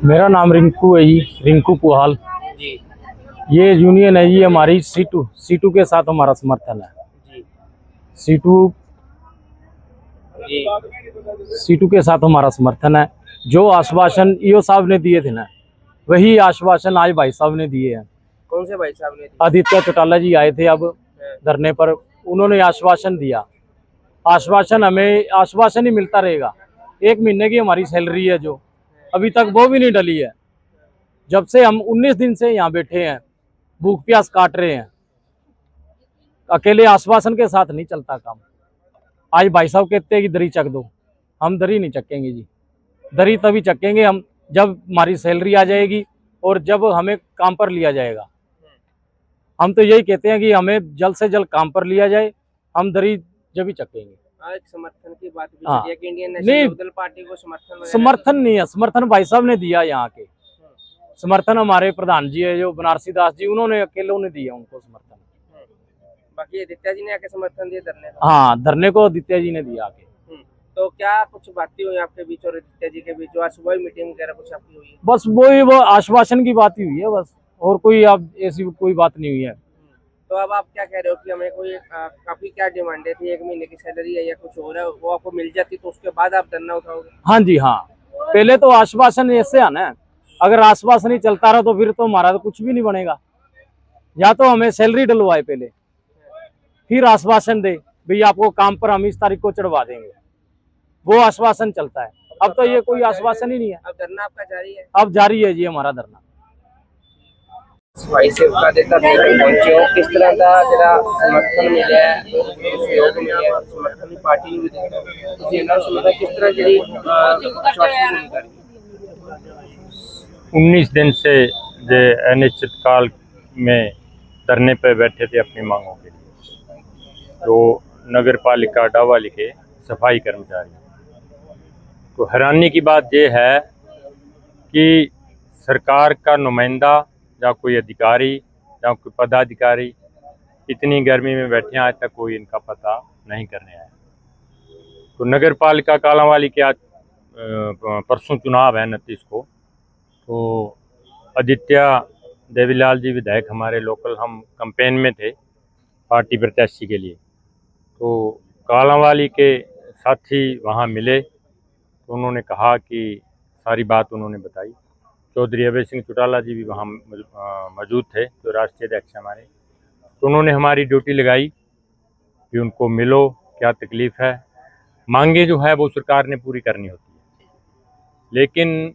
मेरा नाम रिंकू है जी, रिंकू पुहाल। जी। ये यूनियन है जी हमारी सीटू सीटू के साथ हमारा समर्थन है। जी। सीटू जी। सीटू के साथ हमारा समर्थन है। जो आश्वासन ईओ साहब ने दिए थे ना, वही आश्वासन आज भाई साहब ने दिए हैं। कौन से भाई साहब ने दी? आदित्य चौटाला जी आए थे अब हाँ। धरने पर, उन्होंने आश्वासन दिया। आश्वासन हमें आश्वासन ही मिलता रहेगा। 1 महीने की हमारी सैलरी है जो अभी तक वो भी नहीं डली है। जब से हम 19 दिन से यहाँ बैठे हैं, भूख प्यास काट रहे हैं। अकेले आश्वासन के साथ नहीं चलता काम। आज भाई साहब कहते हैं कि दरी चक दो, हम दरी नहीं चकेंगे जी। दरी तभी चकेंगे हम जब हमारी सैलरी आ जाएगी और जब हमें काम पर लिया जाएगा। हम तो यही कहते हैं कि हमें जल्द से जल्द काम पर लिया जाए, हम दरी जब ही चकेंगे। हाँ, एक समर्थन की बात भी हाँ चली है कि इंडियन नेशनल नहीं, लोकदल पार्टी को समर्थन वगैरह समर्थन नहीं है, समर्थन भाई साहब ने दिया यहाँ के। हम्म, समर्थन हमारे प्रधान जी है जो बनारसी दास जी, उन्होंने अकेले ने दिया उनको समर्थन। बाकी आदित्य जी ने आके समर्थन दिया धरने का। हाँ, धरने को आदित्य जी ने दिया आके। तो क्या कुछ बातें हुई आपके बीच और आदित्य जी के बीच, जो आज सुबह मीटिंग वगैरह कुछ आपकी हुई है? बस वो आश्वासन की बात ही हुई है बस, और कोई अब ऐसी कोई बात नहीं हुई है। तो अब आप क्या कह रहे हो कि हमें कोई काफी क्या डिमांडें थी, 1 महीने की सैलरी है या कुछ हो रहा है, वो आपको मिल जाती तो उसके बाद आप धरना उठाओगे? हाँ जी हाँ, पहले तो आश्वासन ऐसे आना है। अगर आश्वासन ही चलता रहा तो फिर तो हमारा तो कुछ भी नहीं बनेगा। या तो हमें सैलरी डलवाए पहले, फिर आश्वासन दे भैया आपको काम पर हम इस तारीख को चढ़वा देंगे, वो आश्वासन चलता है। अब तो ये कोई आश्वासन ही नहीं है। अब धरना आपका जारी है? अब जारी है जी हमारा धरना। भाई से का देता पहुंचे हो, किस तरह का तेरा समर्थन मिले है, सहयोग मिले है, समर्थन पार्टी ਨੂੰ ਵੀ ਦਿੱਤਾ ਤੁਸੀਂ ਇਹਨਾਂ ਨੂੰ ਸਮਝਦਾ ਕਿਸ ਤਰ੍ਹਾਂ ਜਿਹੜੀ ਪ੍ਰਸ਼ਾਸਨ ਭੂਮਿਕਾ ਰਹੀ? 19 दिन से जो अनिश्चित काल में धरने पर बैठे थे अपनी मांगों के लिए, तो नगर पालिका डावाली के सफाई कर्मचारी, तो हैरानी की बात यह है कि सरकार का नुमाइंदा या कोई अधिकारी या कोई पदाधिकारी इतनी गर्मी में बैठे हैं, आज तक कोई इनका पता नहीं करने आया। तो नगर पालिका कालांवाली के आज परसों चुनाव है 29 को, तो आदित्य देवीलाल जी विधायक हमारे लोकल, हम कैंपेन में थे पार्टी प्रत्याशी के लिए। तो कालांवाली के साथी वहाँ मिले तो उन्होंने कहा कि सारी बात उन्होंने बताई। चौधरी अभय सिंह चौटाला जी भी वहाँ मौजूद थे, जो राष्ट्रीय अध्यक्ष हमारे। तो उन्होंने हमारी ड्यूटी लगाई कि उनको मिलो, क्या तकलीफ़ है, मांगे जो है वो सरकार ने पूरी करनी होती है। लेकिन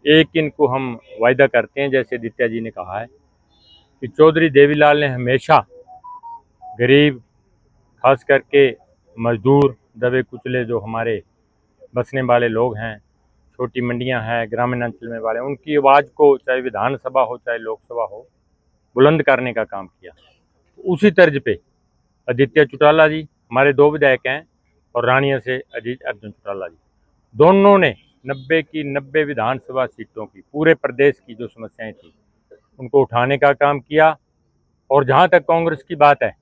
एक इनको हम वायदा करते हैं, जैसे आदित्य जी ने कहा है कि चौधरी देवीलाल ने हमेशा गरीब, खास करके मजदूर, दबे कुचले जो हमारे बसने वाले लोग हैं, छोटी मंडियां हैं, ग्रामीण अंचल में वाले, उनकी आवाज़ को चाहे विधानसभा हो चाहे लोकसभा हो बुलंद करने का काम किया। उसी तर्ज पे आदित्य चौटाला जी हमारे 2 विधायक हैं और रानिया से अजीत अर्जुन चौटाला जी, दोनों ने 90 की 90 विधानसभा सीटों की, पूरे प्रदेश की जो समस्याएं थी उनको उठाने का काम किया। और जहाँ तक कांग्रेस की बात है,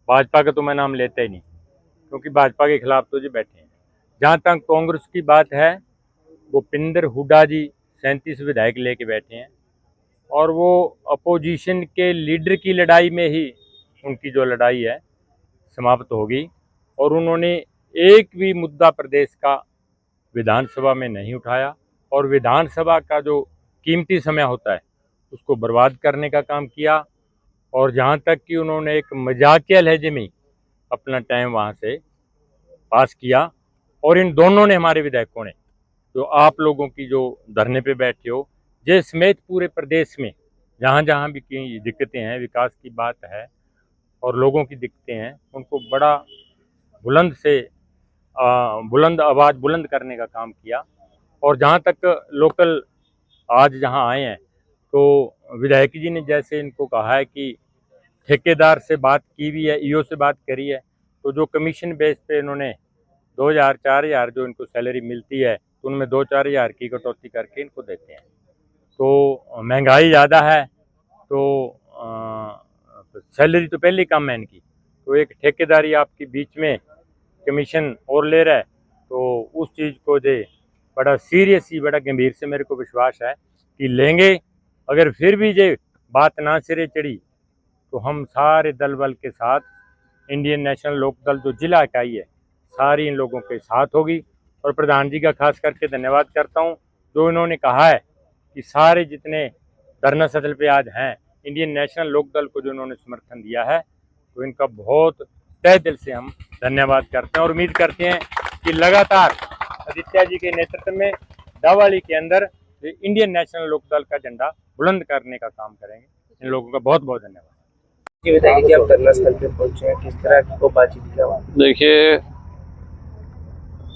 भाजपा का तो मैं नाम लेता ही नहीं, क्योंकि भाजपा के खिलाफ तो जी बैठे हैं। जहाँ तक कांग्रेस की बात है, वो पिंदर हुड्डा जी 37 विधायक लेके बैठे हैं, और वो अपोजिशन के लीडर की लड़ाई में ही उनकी जो लड़ाई है समाप्त होगी। और उन्होंने एक भी मुद्दा प्रदेश का विधानसभा में नहीं उठाया, और विधानसभा का जो कीमती समय होता है उसको बर्बाद करने का काम किया। और जहाँ तक कि उन्होंने एक मजाकिया लहजे में अपना टाइम वहाँ से पास किया। और इन दोनों ने, हमारे विधायकों ने, जो आप लोगों की जो धरने पे बैठे हो, ये समेत पूरे प्रदेश में जहाँ जहाँ भी की दिक्कतें हैं, विकास की बात है और लोगों की दिक्कतें हैं, उनको बड़ा बुलंद आवाज़ बुलंद करने का काम किया। और जहाँ तक लोकल आज जहाँ आए हैं, तो विधायक जी ने जैसे इनको कहा है कि ठेकेदार से बात की भी है, ईओ से बात करी है, तो जो कमीशन बेस पे इन्होंने 2000 4000 जो इनको सैलरी मिलती है, तो उनमें 2-4 हज़ार की कटौती करके इनको देते हैं। तो महंगाई ज़्यादा है, तो सैलरी तो पहले ही कम है इनकी, तो एक ठेकेदारी आपकी बीच में कमीशन और ले रहा है, तो उस चीज़ को जो बड़ा सीरियसली, बड़ा गंभीर से मेरे को विश्वास है कि लेंगे। अगर फिर भी ये बात ना सिरे चढ़ी तो हम सारे दल बल के साथ, इंडियन नेशनल लोक दल जो जिला इकाई है सारी इन लोगों के साथ होगी। और प्रधान जी का खास करके धन्यवाद करता हूँ जो इन्होंने कहा है कि सारे जितने धरना स्थल पे आज हैं इंडियन नेशनल लोक दल को जो उन्होंने समर्थन दिया है, तो इनका बहुत तहे दिल से हम धन्यवाद करते हैं और उम्मीद करते हैं कि लगातार आदित्य जी के नेतृत्व में डावाली के अंदर इंडियन नेशनल लोक दल का झंडा बुलंद करने का काम करेंगे। इन लोगों का बहुत बहुत धन्यवाद। ये बताइए कि आप धरना स्थल पे पहुंचे हैं, किस तरह की को बातचीत किया वहाँ? देखिए,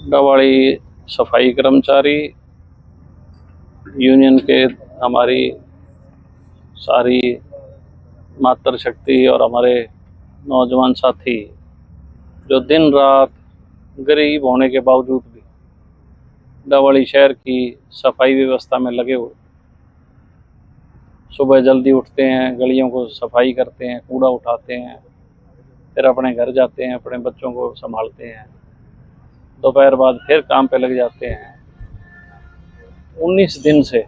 डावाड़ी सफाई कर्मचारी यूनियन के हमारी सारी मातृशक्ति और हमारे नौजवान साथी जो दिन रात गरीब होने के बावजूद भी डावाड़ी शहर की सफाई व्यवस्था में लगे हुए, सुबह जल्दी उठते हैं, गलियों को सफाई करते हैं, कूड़ा उठाते हैं, फिर अपने घर जाते हैं, अपने बच्चों को संभालते हैं, दोपहर बाद फिर काम पे लग जाते हैं। 19 दिन से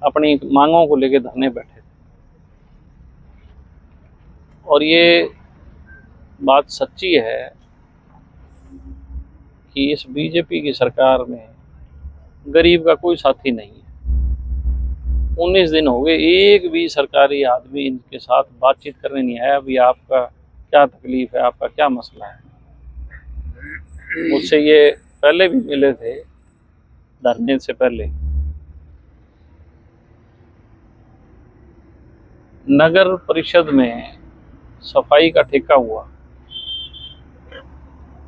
अपनी मांगों को लेकर धरने बैठे थे और ये बात सच्ची है कि इस बीजेपी की सरकार में गरीब का कोई साथी नहीं है। 19 दिन हो गए, एक भी सरकारी आदमी इनके साथ बातचीत करने नहीं आया। अभी आपका क्या तकलीफ है, आपका क्या मसला है। मुझसे ये पहले भी मिले थे, धरने से पहले। नगर परिषद में सफाई का ठेका हुआ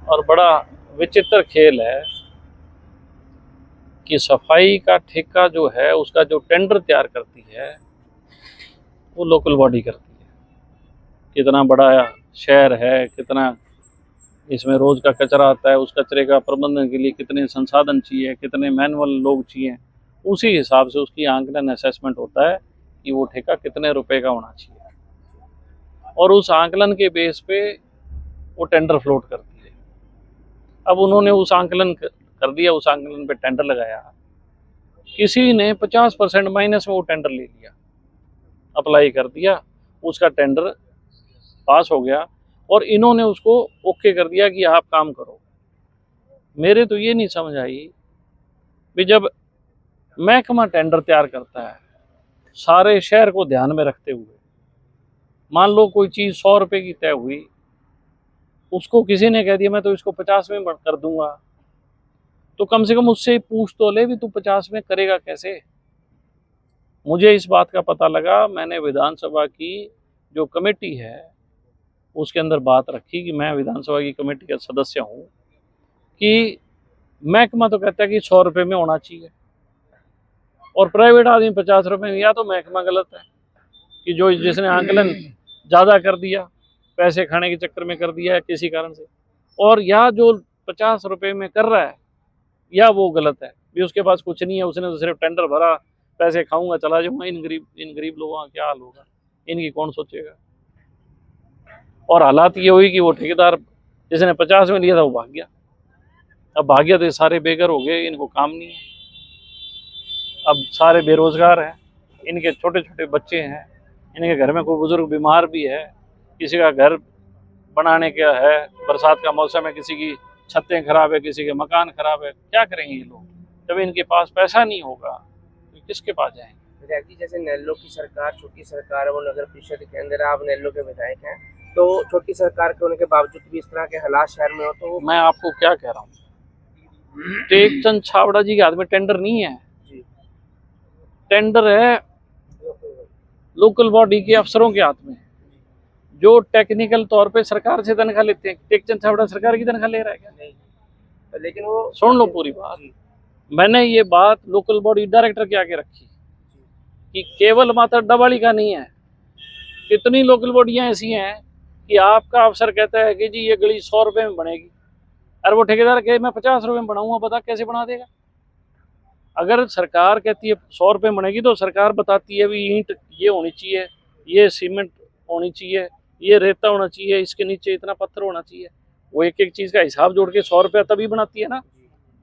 और बड़ा विचित्र खेल है कि सफाई का ठेका जो है उसका जो टेंडर तैयार करती है वो लोकल बॉडी करती है। कितना बड़ा शहर है, कितना इसमें रोज का कचरा आता है, उस कचरे का प्रबंधन के लिए कितने संसाधन चाहिए, कितने मैनुअल लोग चाहिए, उसी हिसाब से उसकी आंकलन असेसमेंट होता है कि वो ठेका कितने रुपए का होना चाहिए और उस आंकलन के बेस पे वो टेंडर फ्लोट करती है। अब उन्होंने उस आंकलन कर दिया, उस आंकलन पे टेंडर लगाया, किसी ने 50% माइनस में वो टेंडर ले लिया, अप्लाई कर दिया, उसका टेंडर पास हो गया और इन्होंने उसको ओके कर दिया कि आप काम करो। मेरे तो ये नहीं समझ आई भी जब महकमा टेंडर तैयार करता है सारे शहर को ध्यान में रखते हुए, मान लो कोई चीज़ 100 रुपये की तय हुई, उसको किसी ने कह दिया मैं तो इसको 50 में कर दूंगा, तो कम से कम उससे पूछ तो ले भी तू 50 में करेगा कैसे। मुझे इस बात का पता लगा, मैंने विधानसभा की जो कमेटी है उसके अंदर बात रखी कि मैं विधानसभा की कमेटी का सदस्य हूँ, कि महकमा तो कहता है कि 100 रुपये में होना चाहिए और प्राइवेट आदमी 50 रुपये में, या तो महकमा गलत है कि जो जिसने आंकलन ज़्यादा कर दिया, पैसे खाने के चक्कर में कर दिया है किसी कारण से, और या जो 50 रुपये में कर रहा है या वो गलत है भी, उसके पास कुछ नहीं है, उसने तो सिर्फ टेंडर भरा, पैसे खाऊंगा चला जाऊंगा। इन गरीब लोगों का क्या हाल होगा, इनकी कौन सोचेगा। और हालात ये हुई कि वो ठेकेदार जिसने 50 में लिया था वो भाग गया। अब भाग गया तो सारे बेघर हो गए, इनको काम नहीं है, अब सारे बेरोजगार हैं, इनके छोटे छोटे बच्चे हैं, इनके घर में कोई बुजुर्ग बीमार भी है, किसी का घर बनाने का है, बरसात का मौसम है, किसी की छतें खराब है, किसी के मकान खराब है। क्या करेंगे ये लोग जब इनके पास पैसा नहीं होगा तो किसके पास जाएंगे। जैसे नेल्लो की सरकार छोटी सरकार है, वो नगर परिषद के अंदर आप नेल्लो के विधायक हैं, तो छोटी सरकार के होने के बावजूद भी इस तरह के हालात शहर में हो, तो मैं आपको क्या कह रहा हूँ, टेकचंद छाबड़ा जी के हाथ में टेंडर नहीं है, टेंडर है लोकल बॉडी के अफसरों के हाथ में, जो टेक्निकल तौर पे सरकार से तनख्वाह लेते हैं। टेकचंद छाबड़ा सरकार की तनख्वाह ले रहा है क्या? नहीं, लेकिन वो सुन लो पूरी बात। मैंने ये बात लोकल बॉडी डायरेक्टर के आगे रखी कि केवल मात्र डावाली का नहीं है, कितनी लोकल बॉडियां ऐसी हैं कि आपका अफसर कहता है कि जी ये गली 100 रुपये में बनेगी, और वो ठेकेदार कहे मैं 50 रुपये में बनाऊंगा, बता कैसे बना देगा। अगर सरकार कहती है 100 रुपये बनेगी तो सरकार बताती है भी ईंट ये होनी चाहिए, ये सीमेंट होनी चाहिए, ये रेता होना चाहिए, इसके नीचे इतना पत्थर होना चाहिए। वो एक एक चीज़ का हिसाब जोड़ के 100 रुपया तभी बनाती है ना।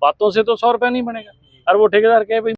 बातों से तो 100 रुपये नहीं बनेगा। और वो ठेकेदार कहे भाई